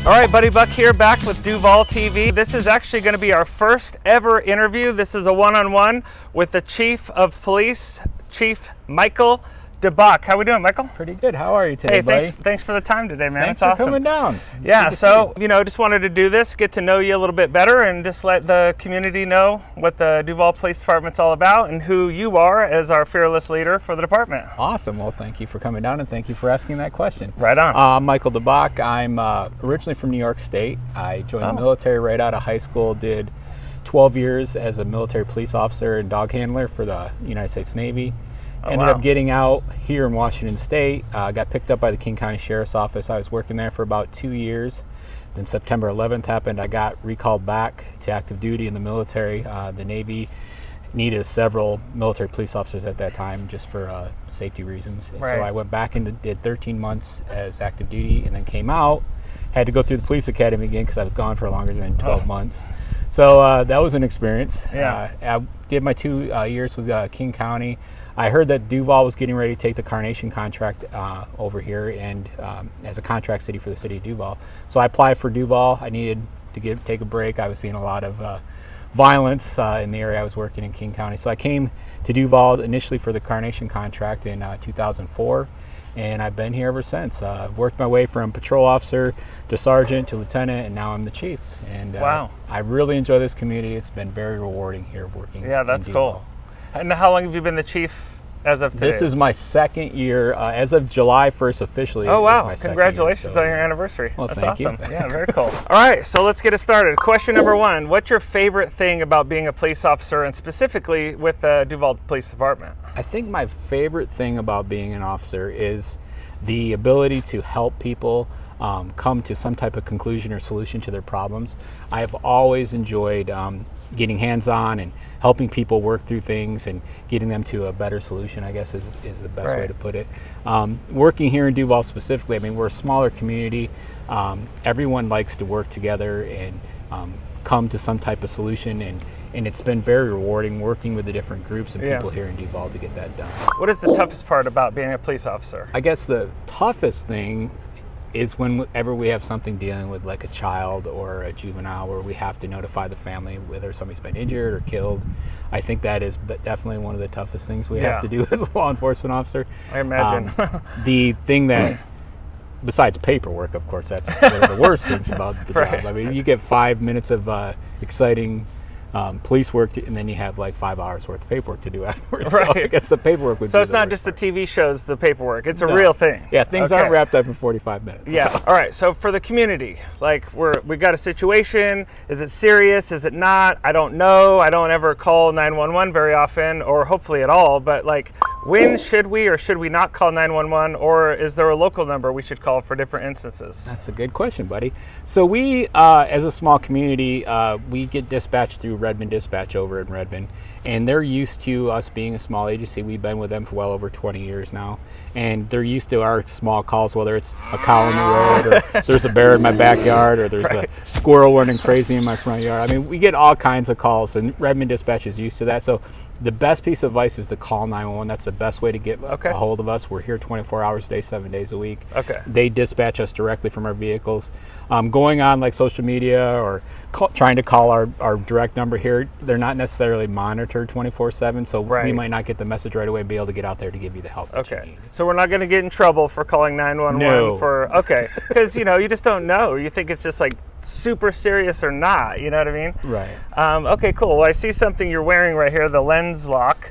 All right, Buddy Buck here, back with Duvall TV. This is actually going to be our first ever interview. This is a one-on-one with the Chief of Police, Chief Michael DeBock. How we doing, Michael? Pretty good. How are you today, buddy? Thanks for the time today, man. Thanks it's awesome. for coming down. Yeah, so, just wanted to do this, get to know you a little bit better, and just let the community know what the Duvall Police Department's all about and who you are as our fearless leader for the department. Awesome. Well, thank you for coming down, and thank you for asking that question. Right on. I'm Michael DeBock. I'm originally from New York State. I joined the military right out of high school, did 12 years as a military police officer and dog handler for the United States Navy. Ended up getting out here in Washington State. Got picked up by the King County Sheriff's Office. I was working there for about 2 years. Then September 11th happened. I got recalled back to active duty in the military. The Navy needed several military police officers at that time just for safety reasons. Right. So I went back and did 13 months as active duty and then came out. Had to go through the police academy again because I was gone for longer than 12 months. So that was an experience. Yeah. I did my 2 years with King County. I heard that Duvall was getting ready to take the Carnation contract over here and as a contract city for the city of Duvall. So I applied for Duvall. I needed to take a break. I was seeing a lot of violence in the area I was working in, King County. So I came to Duvall initially for the Carnation contract in 2004. And I've been here ever since. I've worked my way from patrol officer to sergeant to lieutenant, and now I'm the chief. And I really enjoy this community. It's been very rewarding here working. Yeah, that's cool. And how long have you been the chief as of today? This is my second year, as of July 1st officially. Oh, wow. My Congratulations year, on your anniversary. Well, that's thank awesome. you. Yeah, very cool. All right, so let's get it started. Question number 1, what's your favorite thing about being a police officer and specifically with the Duvall Police Department? I think my favorite thing about being an officer is the ability to help people come to some type of conclusion or solution to their problems. I have always enjoyed getting hands-on and helping people work through things and getting them to a better solution, I guess is the best way to put it. Working here in Duvall specifically, I mean, we're a smaller community. Everyone likes to work together and come to some type of solution, and it's been very rewarding working with the different groups and people here in Duvall to get that done. What is the toughest part about being a police officer? I guess the toughest thing is whenever we have something dealing with like a child or a juvenile where we have to notify the family whether somebody's been injured or killed. I think that is definitely one of the toughest things we have to do as a law enforcement officer. I imagine. The thing that, besides paperwork, of course, that's one of the worst things about the job. I mean, you get 5 minutes of exciting police work, and then you have like 5 hours worth of paperwork to do afterwards. So I guess the paperwork would be So it's not just the TV shows, the paperwork. It's a real thing. Yeah, things aren't wrapped up in 45 minutes. Yeah. All right. So for the community, like we got a situation. Is it serious? Is it not? I don't know. I don't ever call 911 very often, or hopefully at all. But like, when should we or should we not call 911, or is there a local number we should call for different instances? That's a good question, buddy. So we, as a small community, we get dispatched through Redmond Dispatch over in Redmond, and they're used to us being a small agency. We've been with them for well over 20 years now, and they're used to our small calls, whether it's a cow in the road, or there's a bear in my backyard, or there's a squirrel running crazy in my front yard. I mean, we get all kinds of calls, and Redmond Dispatch is used to that. So the best piece of advice is to call 911. That's the best way to get a hold of us. We're here 24 hours a day, 7 days a week. They dispatch us directly from our vehicles. Going on like social media or trying to call our direct number here, they're not necessarily monitored 24/7, so we might not get the message right away and be able to get out there to give you the help that you need. So we're not going to get in trouble for calling 911 for, because you just don't know. You think it's just like super serious or not, you know what I mean? Right. Okay, cool. Well, I see something you're wearing right here, the lens lock.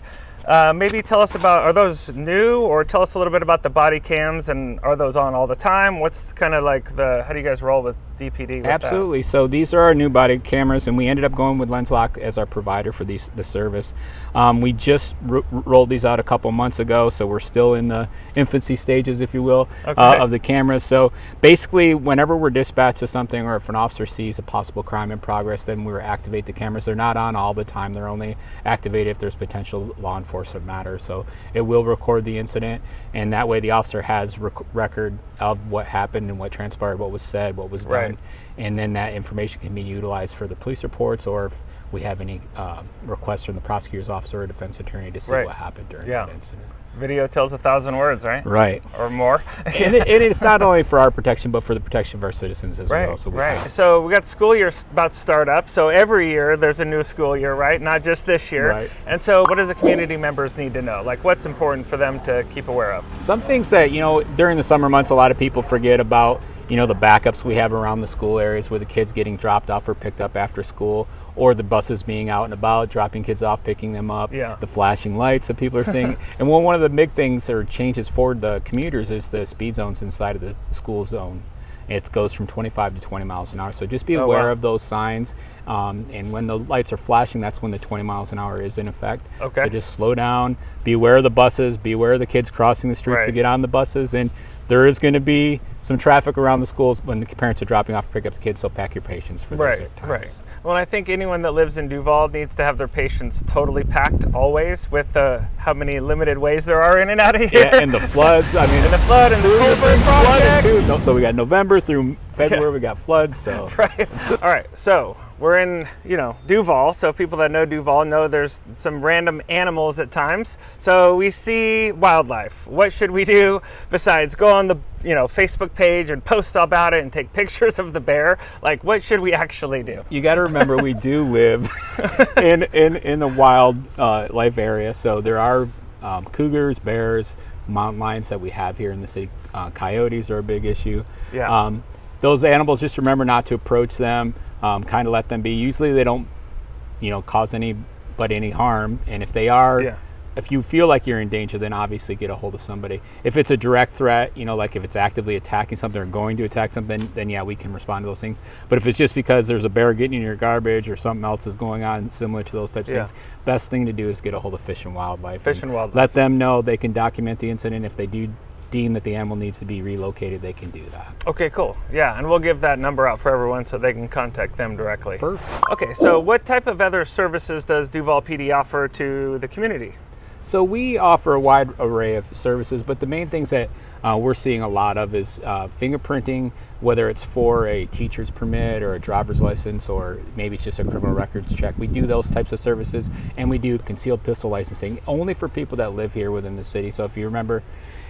Maybe tell us about, are those new, or tell us a little bit about the body cams, and are those on all the time? What's kind of like how do you guys roll with DPD with Absolutely. that? So these are our new body cameras, and we ended up going with LensLock as our provider for the service. We just rolled these out a couple months ago, so we're still in the infancy stages, if you will, of the cameras. So basically, whenever we're dispatched to something, or if an officer sees a possible crime in progress, then we activate the cameras. They're not on all the time. They're only activated if there's potential law enforcement matter. So it will record the incident, and that way the officer has record of what happened and what transpired, what was said, what was done, and then that information can be utilized for the police reports, or if we have any requests from the prosecutor's office or a defense attorney to see what happened during that incident. Video tells 1,000 words, right? Right. Or more. and it's not only for our protection, but for the protection of our citizens as well. So So we got school year about to start up. So every year there's a new school year, right? Not just this year. Right. And so what does the community members need to know? Like what's important for them to keep aware of? Some things that, during the summer months, a lot of people forget about, the backups we have around the school areas where the kids getting dropped off or picked up after school, or the buses being out and about, dropping kids off, picking them up, the flashing lights that people are seeing. And one of the big things or changes for the commuters is the speed zones inside of the school zone. It goes from 25 to 20 miles an hour. So just be aware of those signs. And when the lights are flashing, that's when the 20 miles an hour is in effect. Okay. So just slow down, be aware of the buses, be aware of the kids crossing the streets to get on the buses. And there is going to be some traffic around the schools when the parents are dropping off to pick up the kids, so pack your patience for those times. Right. Well, I think anyone that lives in Duvall needs to have their patience totally packed always with how many limited ways there are in and out of here. Yeah, and the floods. And the flood and the culvert project. Too. So we got November through February, we got floods. So Right. All right. So we're in, Duvall. So people that know Duvall know there's some random animals at times. So we see wildlife. What should we do besides go on the, Facebook page and post about it and take pictures of the bear? Like, what should we actually do? You got to remember, we do live in the wild life area. So there are cougars, bears, mountain lions that we have here in the city. Coyotes are a big issue. Yeah. Those animals, just remember not to approach them. Kind of let them be. Usually they don't, cause anybody any harm. And if they are, if you feel like you're in danger, then obviously get a hold of somebody. If it's a direct threat, like if it's actively attacking something or going to attack something, then yeah, we can respond to those things. But if it's just because there's a bear getting in your garbage or something else is going on similar to those types of things, best thing to do is get a hold of Fish and Wildlife. Let them know. They can document the incident. If they do deem that the animal needs to be relocated, they can do that. Okay, cool. Yeah, and we'll give that number out for everyone so they can contact them directly. Perfect. Okay, so what type of other services does Duvall PD offer to the community? So we offer a wide array of services, but the main things that we're seeing a lot of is fingerprinting, whether it's for a teacher's permit or a driver's license, or maybe it's just a criminal records check. We do those types of services, and we do concealed pistol licensing only for people that live here within the city. So if you remember,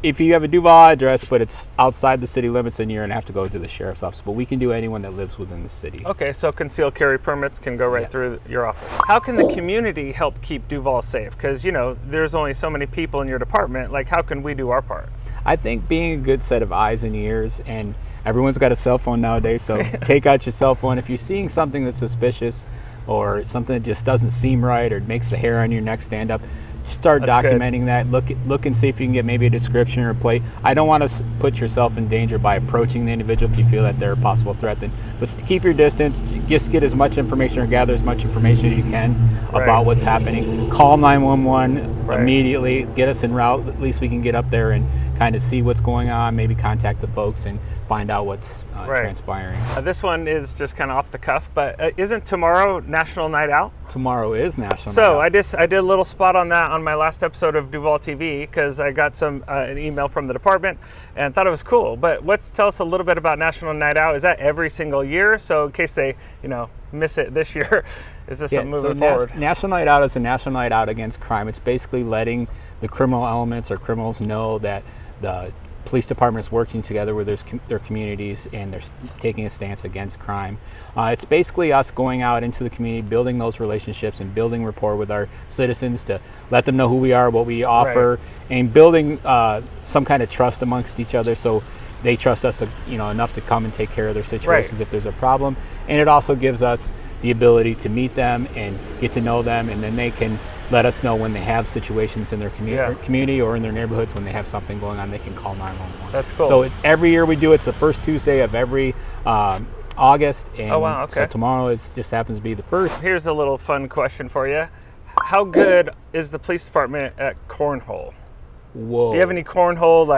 if you have a Duvall address, but it's outside the city limits, then you're going to have to go to the sheriff's office. But we can do anyone that lives within the city. Okay, so concealed carry permits can go right through your office. How can the community help keep Duvall safe? Because, there's only so many people in your department. Like, how can we do our part? I think being a good set of eyes and ears, and everyone's got a cell phone nowadays, so take out your cell phone. If you're seeing something that's suspicious or something that just doesn't seem right or makes the hair on your neck stand up, start documenting that. Look and see if you can get maybe a description or a plate. I don't want to put yourself in danger by approaching the individual if you feel that they're a possible threat. But to keep your distance, just get as much information or gather as much information as you can about what's happening. Call 911 immediately. Get us en route. At least we can get up there and kind of see what's going on. Maybe contact the folks and find out what's transpiring. This one is just kind of off the cuff, but isn't tomorrow National Night Out? Tomorrow is National Night Out. So I did a little spot on that on my last episode of Duvall TV because I got an email from the department and thought it was cool. But tell us a little bit about National Night Out. Is that every single year? So in case they miss it this year, is this something moving forward? National Night Out is a National Night Out against crime. It's basically letting the criminal elements or criminals know that the police department is working together with their communities and they're taking a stance against crime. It's basically us going out into the community, building those relationships and building rapport with our citizens to let them know who we are, what we offer, and building some kind of trust amongst each other so they trust us enough to come and take care of their situations if there's a problem. And it also gives us the ability to meet them and get to know them, and then they can let us know when they have situations in their community or in their neighborhoods. When they have something going on, they can call 911. That's cool. So every year we do it. It's the first Tuesday of every August. And so tomorrow just happens to be the first. Here's a little fun question for you. How good is the police department at cornhole? Whoa. Do you have any cornhole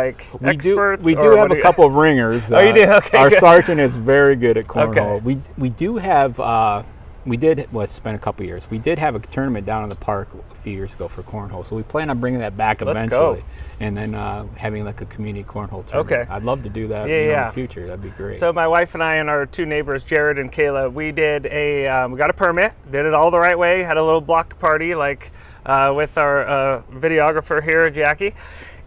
experts? We do have a couple of ringers. Oh, you do? Okay. Our sergeant is very good at cornhole. Okay. We do have we did, well, it's been a couple years. We did have a tournament down in the park a few years ago for cornhole, so we plan on bringing that back Let's eventually. go. And then having like a community cornhole tournament. Okay. I'd love to do that Yeah, in yeah. the future. That'd be great. So my wife and I and our two neighbors, Jared and Kayla, we did we got a permit, did it all the right way, had a little block party like with our videographer here, Jackie,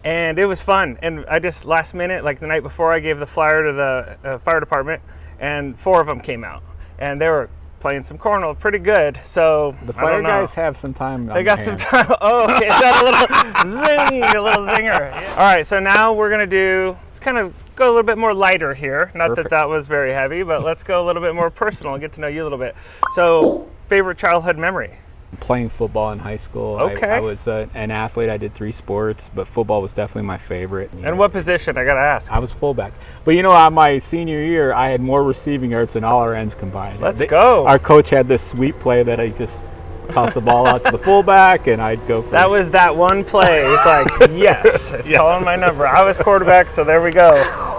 and it was fun. And I just last minute, like the night before, I gave the flyer to the fire department, and 4 of them came out, and they were playing some cornhole pretty good. So the fire guys have some time. They got some time. Oh, okay. Is that a little zing, a little zinger? Yeah. All right. So now we're gonna let's kind of go a little bit more lighter here. Not Perfect. that was very heavy, but let's go a little bit more personal and get to know you a little bit. So, favorite childhood memory? Playing football in high school. Okay. I was an athlete. I did 3 sports, but football was definitely my favorite. And what position? I gotta ask. I was fullback. But you know, on my senior year, I had more receiving yards than all our ends combined. Let's go. Our coach had this sweet play that I just toss the ball out to the fullback, and I'd go for That was that one play. It's like, yes, it's calling my number. I was quarterback, so there we go.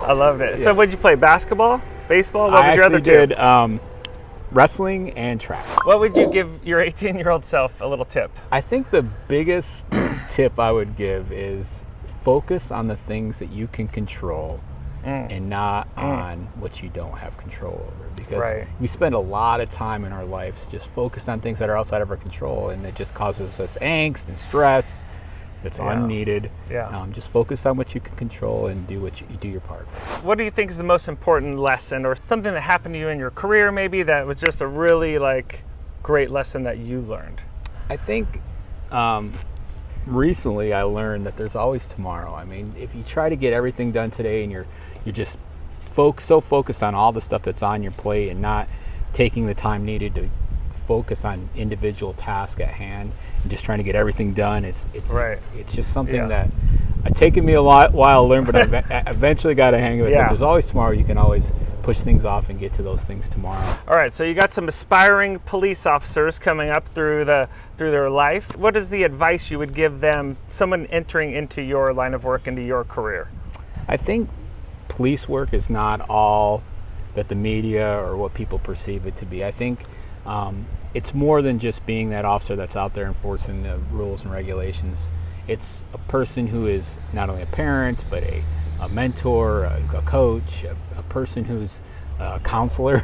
I loved it. So, what did you play? Basketball, baseball? What was your other two? I actually did wrestling and track. What would you give your 18-year-old self a little tip? I think the biggest tip I would give is focus on the things that you can control and not on what you don't have control over. Because we spend a lot of time in our lives just focused on things that are outside of our control, and it just causes us angst and stress that's unneeded. Just focus on what you can control and do your part. What do you think is the most important lesson, or something that happened to you in your career maybe that was just a really great lesson that you learned? I think recently I learned that there's always tomorrow. I mean, if you try to get everything done today and you're just so focused on all the stuff that's on your plate and not taking the time needed to focus on individual tasks at hand and just trying to get everything done, it's just something that it's taken me a while to learn, but I eventually got a hang of it. That there's always tomorrow. You can always push things off and get to those things tomorrow. All right, so you got some aspiring police officers coming up through their life. What is the advice you would give them, someone entering into your line of work, into your career? I think police work is not all that the media or what people perceive it to be. I think it's more than just being that officer that's out there enforcing the rules and regulations. It's a person who is not only a parent, but a mentor, a coach, a person who's a counselor.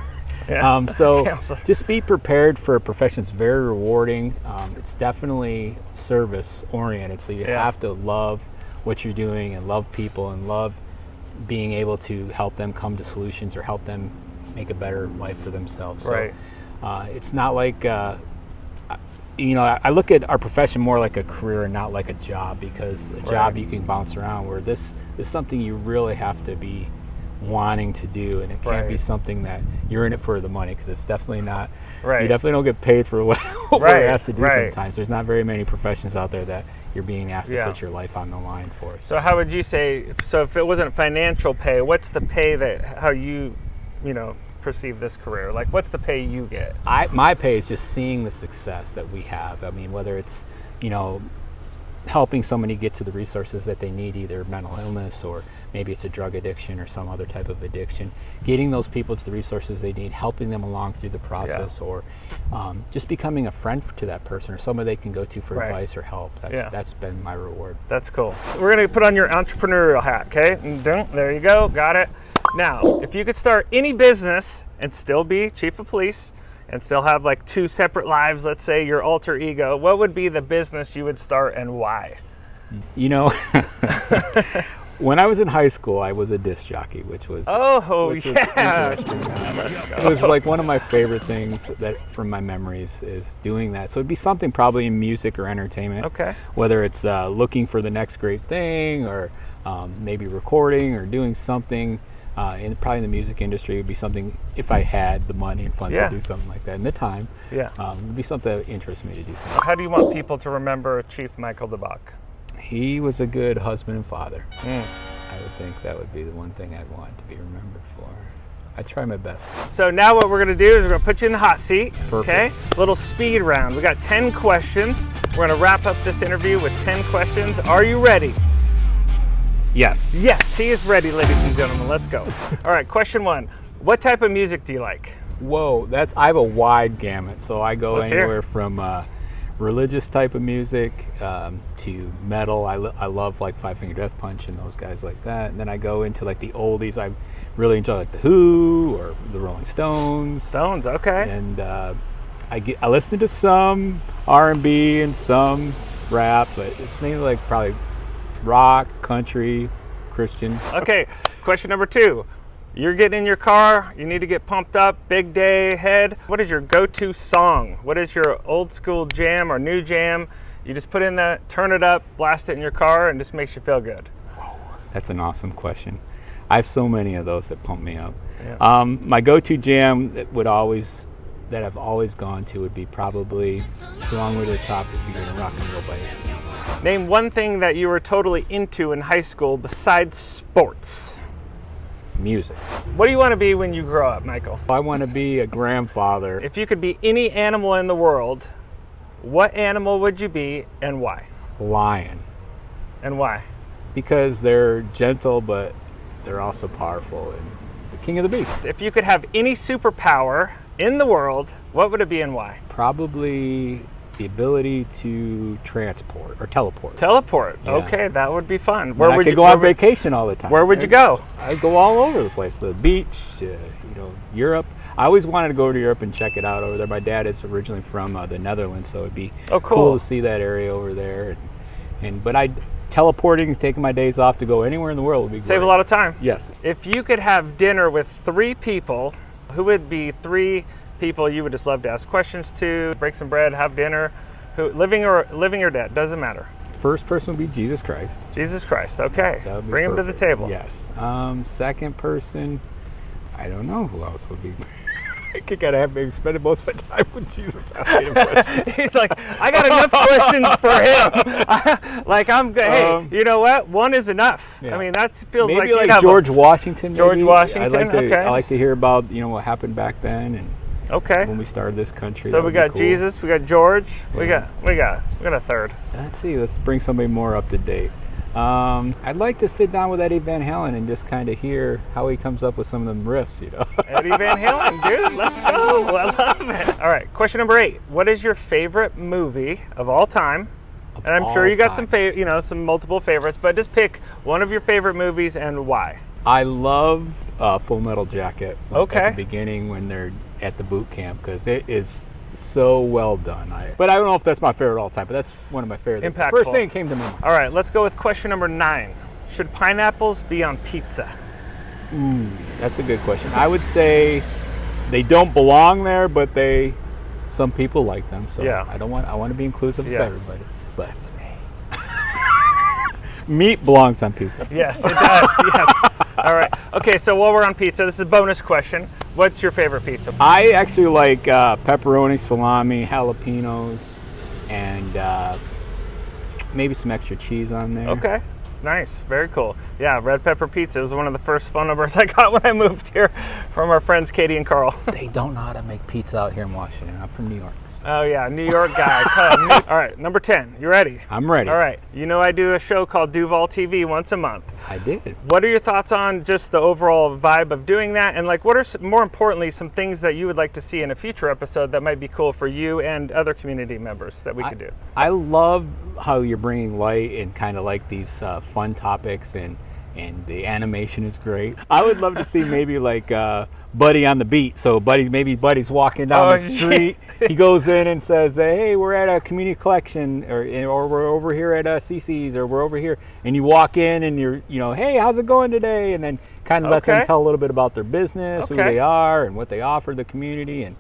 So just be prepared for a profession that's very rewarding. It's definitely service oriented, so you have to love what you're doing and love people and love being able to help them come to solutions or help them make a better life for themselves. So, it's not like I look at our profession more like a career and not like a job, because a job you can bounce around, where this is something you really have to be wanting to do, and it can't be something that you're in it for the money, because it's definitely not. You definitely don't get paid for what we're asked to do sometimes. There's not very many professions out there that you're being asked to put your life on the line for. So how would you say, so if it wasn't financial pay, what's the pay how you perceive this career? Like, what's the pay you get? My pay is just seeing the success that we have. I mean, whether it's, helping somebody get to the resources that they need, either mental illness or maybe it's a drug addiction or some other type of addiction, getting those people to the resources they need, helping them along through the process, or just becoming a friend to that person or somebody they can go to for advice or help. That's been my reward. That's cool. We're going to put on your entrepreneurial hat, okay? There you go. Got it. Now, if you could start any business and still be chief of police and still have 2 separate lives, let's say your alter ego, what would be the business you would start and why? When I was in high school, I was a disc jockey, which was interesting. It was one of my favorite things from my memories is doing that. So it'd be something probably in music or entertainment. Okay. Whether it's looking for the next great thing, or maybe recording or doing something. Probably in the music industry, it would be something, if I had the money and funds to do something like that, and the time, it would be something that interests me to do something. How do you want people to remember Chief Michael DeBock? He was a good husband and father. I would think that would be the one thing I'd want to be remembered for. I try my best. So now what we're going to do is we're going to put you in the hot seat. Perfect. Okay? Little speed round. We got 10 questions. We're going to wrap up this interview with 10 questions. Are you ready? Yes. Yes, he is ready, ladies and gentlemen. Let's go. All right, question 1. What type of music do you like? Whoa, I have a wide gamut. So I go Let's hear. anywhere from religious type of music to metal. I love like Five Finger Death Punch and those guys like that. And then I go into like the oldies. I really enjoy like the Who or the Rolling Stones. Stones, okay. And I listen to some R&B and some rap, but it's mainly like probably rock, country, Christian. Okay, question number 2. You're getting in your car, you need to get pumped up, big day ahead. What is your go-to song? What is your old school jam or new jam? You just put in that, turn it up, blast it in your car, and just makes you feel good. That's an awesome question. I have so many of those that pump me up. Yeah. My go-to jam that I've always gone to would be probably "So Long Way to the Top" if you're gonna rock and roll by AC/DC. Name one thing that you were totally into in high school besides sports. Music. What do you want to be when you grow up, Michael? I want to be a grandfather. If you could be any animal in the world, what animal would you be and why? Lion. And why? Because they're gentle, but they're also powerful and the king of the beast. If you could have any superpower in the world, what would it be and why? Probably the ability to transport or teleport. Teleport. Yeah. Okay, that would be fun. Where I could go on vacation all the time. Where would you go? I'd go all over the place. The beach, Europe. I always wanted to go to Europe and check it out over there. My dad is originally from the Netherlands, so it'd be cool to see that area over there. But teleporting, taking my days off to go anywhere in the world would be great. Save a lot of time. Yes. If you could have dinner with 3 people, who would be 3 people you would just love to ask questions to, break some bread, have dinner, who living or dead, doesn't matter. First person would be Jesus Christ. Jesus Christ, okay. That would be Bring him to the table. Yes. Second person, I don't know who else would be. I think I'd have maybe spend most of my time with Jesus asking him questions. He's like, I got enough questions for him. Like, I'm good. Hey, you know what? One is enough. Yeah. I mean, that feels maybe like you like have George Washington. George maybe. Washington, okay. I like to hear about what happened back then and okay. when we started this country. So we got cool. Jesus, we got George, Yeah. we got a third. Let's see. Let's bring somebody more up to date. I'd like to sit down with Eddie Van Halen and just kind of hear how he comes up with some of them riffs, Eddie Van Halen, dude, let's go. I love it. All right, question number 8. What is your favorite movie of all time? And I'm sure you got some multiple favorites, but just pick one of your favorite movies and why. I love Full Metal Jacket Okay. at the beginning when they're at the boot camp because it is so well done. But I don't know if that's my favorite all time, but that's one of my favorite. Impactful. First thing that came to mind. All right, let's go with question number 9. Should pineapples be on pizza? That's a good question. I would say they don't belong there, but some people like them. So Yeah. I want to be inclusive of everybody. But That's me. meat belongs on pizza. Yes, it does. Yes. All right. Okay, so while we're on pizza, this is a bonus question. What's your favorite pizza? I actually like pepperoni, salami, jalapenos, and maybe some extra cheese on there. Okay. Nice. Very cool. Yeah, red pepper pizza was one of the first phone numbers I got when I moved here from our friends Katie and Carl. They don't know how to make pizza out here in Washington. I'm from New York. Oh, yeah, New York guy. All right, number 10. You ready? I'm ready. All right. I do a show called Duvall TV once a month. I did. What are your thoughts on just the overall vibe of doing that? And what are, more importantly, some things that you would like to see in a future episode that might be cool for you and other community members that we could do? I love how you're bringing light and kind of like these fun topics and the animation is great. I would love to see maybe like Buddy on the beat. So Buddy's walking down the street. He goes in and says, "Hey, we're at a community collection, or we're over here at CC's, or we're over here." And you walk in and you're, "Hey, how's it going today?" And then kind of let them tell a little bit about their business, who they are, and what they offer the community, and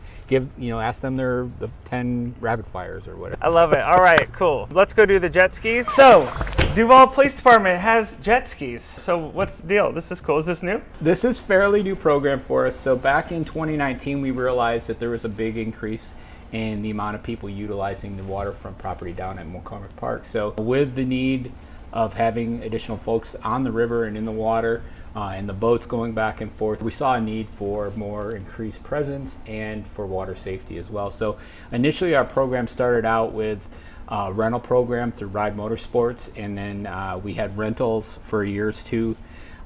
ask them the 10 rapid fires or whatever. I love it. All right, cool. Let's go do the jet skis. So, Duvall Police Department has jet skis. So what's the deal? This is cool. Is this new? This is fairly new program for us. So back in 2019, we realized that there was a big increase in the amount of people utilizing the waterfront property down at McCormick Park. So with the need of having additional folks on the river and in the water, and the boats going back and forth, we saw a need for more increased presence and for water safety as well. So initially our program started out with a rental program through Ride Motorsports, and then we had rentals for years too.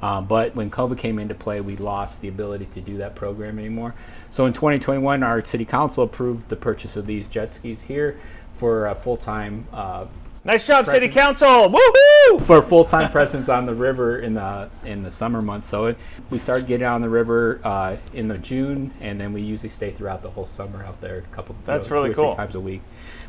But when COVID came into play, we lost the ability to do that program anymore. So in 2021, our city council approved the purchase of these jet skis here for a full-time Nice job, City Council! Woohoo! for a full-time presence on the river in the summer months. So we started getting on the river in the June, and then we usually stay throughout the whole summer out there. That's two really or three cool. times a week.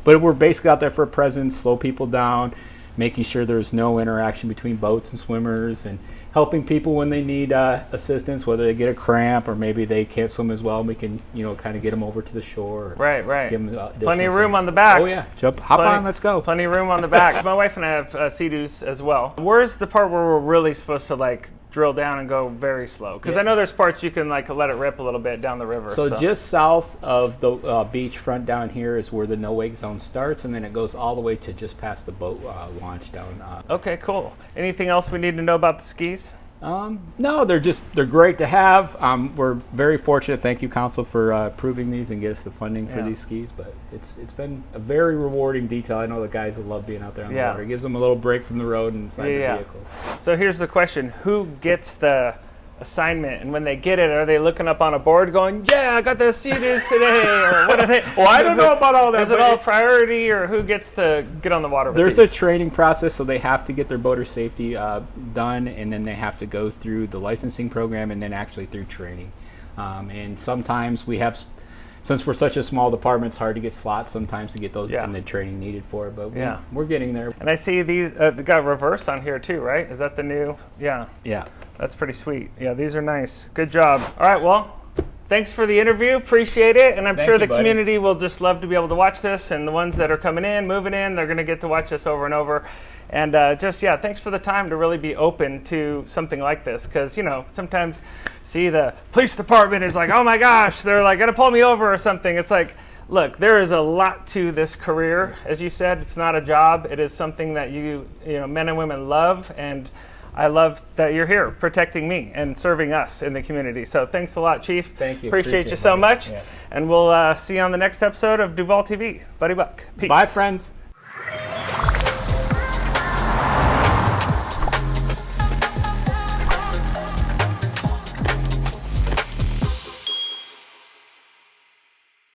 But we're basically out there for a presence, slow people down, making sure there's no interaction between boats and swimmers, and helping people when they need assistance, whether they get a cramp or maybe they can't swim as well. We can, kind of get them over to the shore. Right. Give them Plenty of room on the back. Oh yeah, hop on, let's go. Plenty of room on the back. My wife and I have Sea-Doos as well. Where's the part where we're really supposed to drill down and go very slow? Because I know there's parts you can let it rip a little bit down the river. So just south of the beach front down here is where the no wake zone starts, and then it goes all the way to just past the boat launch down. Okay, cool. Anything else we need to know about the skis? No, they're great to have. We're very fortunate. Thank you, Council, for approving these and get us the funding for these skis. But it's been a very rewarding detail. I know the guys will love being out there on the water. It gives them a little break from the road and inside the vehicles. So here's the question: who gets the assignment, and when they get it, are they looking up on a board going, "Yeah, I got the Sea-Doos today," or what are they? Well, I don't know about all that. Is it all priority, or who gets to get on the water with There's these? a training process, so they have to get their boater safety done, and then they have to go through the licensing program, and then actually through training. And sometimes we have, since we're such a small department, it's hard to get slots sometimes to get those and the training needed for it. But we're getting there. And I see these they got reverse on here too, right? Is that the new? Yeah. That's pretty sweet. Yeah, these are nice. Good job. All right, well, thanks for the interview. Appreciate it. And I'm sure the community will just love to be able to watch this. And the ones that are coming in, moving in, they're going to get to watch this over and over. And thanks for the time to really be open to something like this. Because, sometimes the police department is like, oh my gosh, they're going to pull me over or something. It's like, look, there is a lot to this career. As you said, it's not a job. It is something that men and women love. And I love that you're here protecting me and serving us in the community. So thanks a lot, Chief. Thank you. Appreciate you so much. Yeah. And we'll see you on the next episode of Duvall TV. Buddy Buck. Peace. Bye, friends.